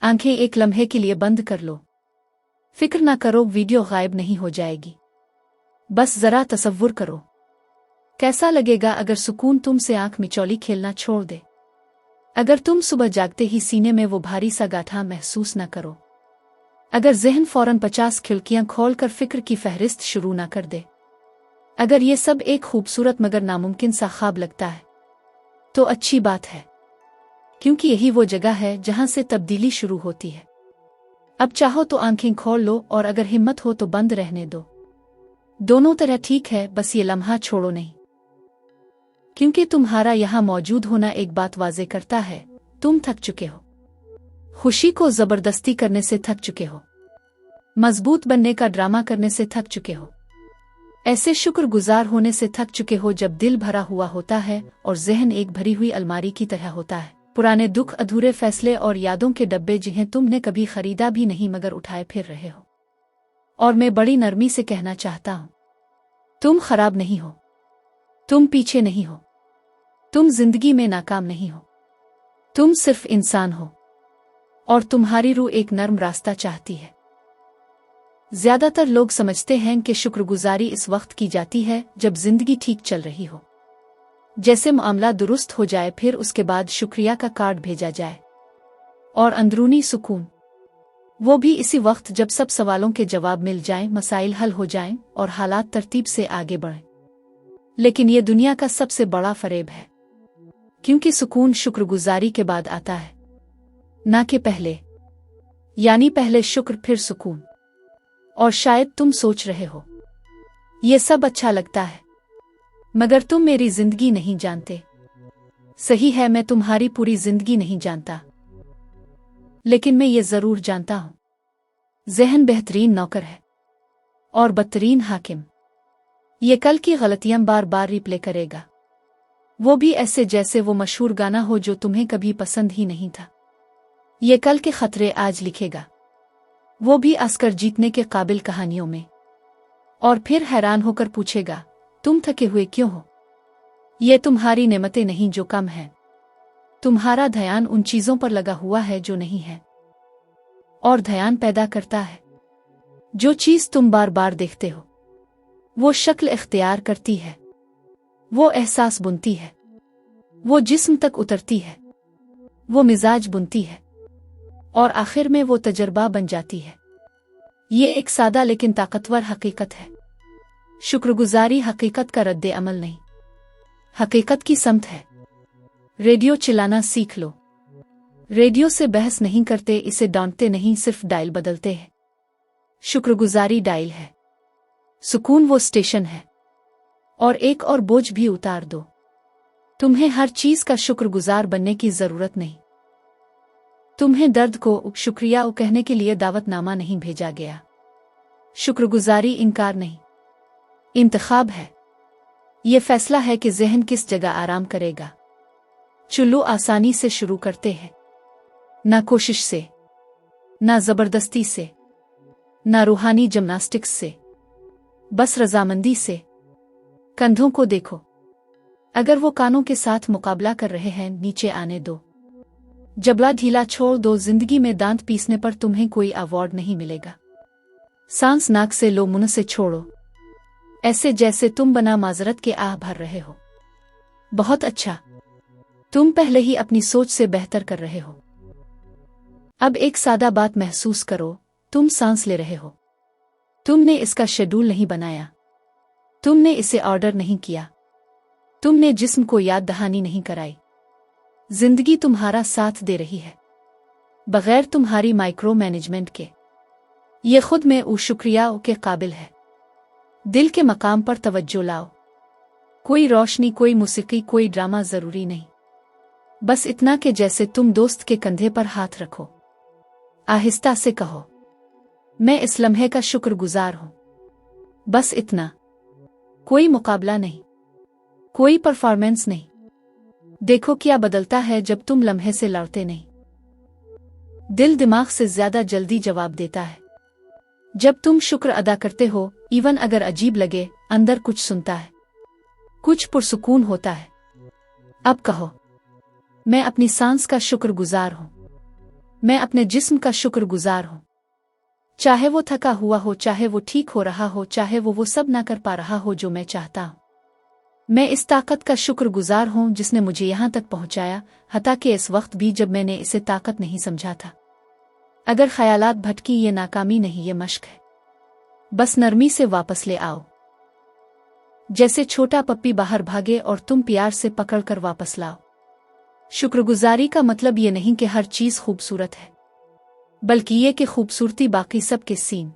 आंखें एक लम्हे के लिए बंद कर लो। फिक्र ना करो, वीडियो गायब नहीं हो जाएगी। बस जरा तसव्वुर करो, कैसा लगेगा अगर सुकून तुमसे आंख मिचौली खेलना छोड़ दे। अगर तुम सुबह जागते ही सीने में वो भारी सा गाठा महसूस न करो। अगर जहन फौरन 50 खिड़कियां खोलकर फिक्र की फहरिस्त शुरू ना कर दे। अगर ये सब एक खूबसूरत मगर नामुमकिन सा ख्वाब लगता है तो अच्छी बात है, क्योंकि यही वो जगह है जहां से तब्दीली शुरू होती है। अब चाहो तो आंखें खोल लो और अगर हिम्मत हो तो बंद रहने दो। दोनों तरह ठीक है, बस ये लम्हा छोड़ो नहीं, क्योंकि तुम्हारा यहां मौजूद होना एक बात वाज़े करता है, तुम थक चुके हो। खुशी को जबरदस्ती करने से थक चुके हो। मजबूत बनने का ड्रामा करने से थक चुके हो। ऐसे शुक्रगुजार होने से थक चुके हो जब दिल भरा हुआ होता है और जहन एक भरी हुई अलमारी की तरह होता है। पुराने दुख, अधूरे फैसले और यादों के डब्बे जिन्हें तुमने कभी खरीदा भी नहीं मगर उठाए फिर रहे हो। और मैं बड़ी नरमी से कहना चाहता हूं, तुम खराब नहीं हो, तुम पीछे नहीं हो, तुम जिंदगी में नाकाम नहीं हो, तुम सिर्फ इंसान हो और तुम्हारी रूह एक नर्म रास्ता चाहती है। ज्यादातर लोग समझते हैं कि शुक्रगुजारी इस वक्त की जाती है जब जिंदगी ठीक चल रही हो, जैसे मामला दुरुस्त हो जाए, फिर उसके बाद शुक्रिया का कार्ड भेजा जाए। और अंदरूनी सुकून वो भी इसी वक्त जब सब सवालों के जवाब मिल जाएं, मसाइल हल हो जाएं और हालात तरतीब से आगे बढ़ें। लेकिन ये दुनिया का सबसे बड़ा फरेब है, क्योंकि सुकून शुक्रगुजारी के बाद आता है, ना कि पहले। यानी पहले शुक्र फिर सुकून। और शायद तुम सोच रहे हो, ये सब अच्छा लगता है मगर तुम मेरी जिंदगी नहीं जानते। सही है, मैं तुम्हारी पूरी जिंदगी नहीं जानता, लेकिन मैं ये जरूर जानता हूं, ज़हन बेहतरीन नौकर है और बदतरीन हाकिम। ये कल की गलतियां बार बार रिप्ले करेगा, वो भी ऐसे जैसे वो मशहूर गाना हो जो तुम्हें कभी पसंद ही नहीं था। ये कल के खतरे आज लिखेगा, वो भी ऑस्कर जीतने के काबिल कहानियों में। और फिर हैरान होकर पूछेगा, तुम थके हुए क्यों हो? ये तुम्हारी नेमतें नहीं जो कम हैं, तुम्हारा ध्यान उन चीजों पर लगा हुआ है जो नहीं है। और ध्यान पैदा करता है जो चीज तुम बार बार देखते हो। वो शक्ल इख्तियार करती है, वो एहसास बुनती है, वो जिस्म तक उतरती है, वो मिजाज बुनती है और आखिर में वो तजर्बा बन जाती है। ये एक सादा लेकिन ताकतवर हकीकत है। शुक्रगुजारी हकीकत का रद्दे अमल नहीं, हकीकत की समत है। रेडियो चलाना सीख लो। रेडियो से बहस नहीं करते, इसे डांटते नहीं, सिर्फ डायल बदलते हैं। शुक्रगुजारी डायल है, सुकून वो स्टेशन है। और एक और बोझ भी उतार दो, तुम्हें हर चीज का शुक्रगुजार बनने की जरूरत नहीं। तुम्हें दर्द को शुक्रिया कहने के लिए दावतनामा नहीं भेजा गया। शुक्रगुजारी इनकार नहीं, इंतखाब है। ये फैसला है कि जहन किस जगह आराम करेगा। चलो आसानी से शुरू करते हैं, ना कोशिश से, ना जबरदस्ती से, ना रूहानी जिम्नास्टिक्स से, बस रजामंदी से। कंधों को देखो, अगर वो कानों के साथ मुकाबला कर रहे हैं, नीचे आने दो। जबड़ा ढीला छोड़ दो। जिंदगी में दांत पीसने पर तुम्हें कोई अवार्ड नहीं मिलेगा। सांस नाक से लो, मुंह से छोड़ो, ऐसे जैसे तुम बना माजरत के आह भर रहे हो। बहुत अच्छा, तुम पहले ही अपनी सोच से बेहतर कर रहे हो। अब एक सादा बात महसूस करो, तुम सांस ले रहे हो। तुमने इसका शेड्यूल नहीं बनाया, तुमने इसे ऑर्डर नहीं किया, तुमने जिस्म को याद दहानी नहीं कराई। जिंदगी तुम्हारा साथ दे रही है, बगैर तुम्हारी माइक्रो मैनेजमेंट के। ये खुद में शुक्रिया के काबिल है। दिल के मकाम पर तवज्जो लाओ। कोई रोशनी, कोई मौसीकी, कोई ड्रामा जरूरी नहीं। बस इतना कि जैसे तुम दोस्त के कंधे पर हाथ रखो, आहिस्ता से कहो, मैं इस लम्हे का शुक्रगुजार हूं। बस इतना। कोई मुकाबला नहीं, कोई परफॉर्मेंस नहीं। देखो क्या बदलता है जब तुम लम्हे से लड़ते नहीं। दिल दिमाग से ज्यादा जल्दी जवाब देता है। जब तुम शुक्र अदा करते हो, इवन अगर अजीब लगे, अंदर कुछ सुनता है, कुछ पुरसुकून होता है। अब कहो, मैं अपनी सांस का शुक्रगुजार हूं, मैं अपने जिस्म का शुक्रगुजार हूँ, चाहे वो थका हुआ हो, चाहे वो ठीक हो रहा हो, चाहे वो सब ना कर पा रहा हो जो मैं चाहता हूँ। मैं इस ताकत का शुक्रगुजार हूँ जिसने मुझे यहाँ तक पहुँचाया, हता कि इस वक्त भी जब मैंने इसे ताकत नहीं समझा था। अगर ख्यालात भटकी, ये नाकामी नहीं, ये मश्क है। बस नरमी से वापस ले आओ, जैसे छोटा पप्पी बाहर भागे और तुम प्यार से पकड़कर वापस लाओ। शुक्रगुजारी का मतलब ये नहीं कि हर चीज़ खूबसूरत है, बल्कि ये कि खूबसूरती बाकी सब के सीन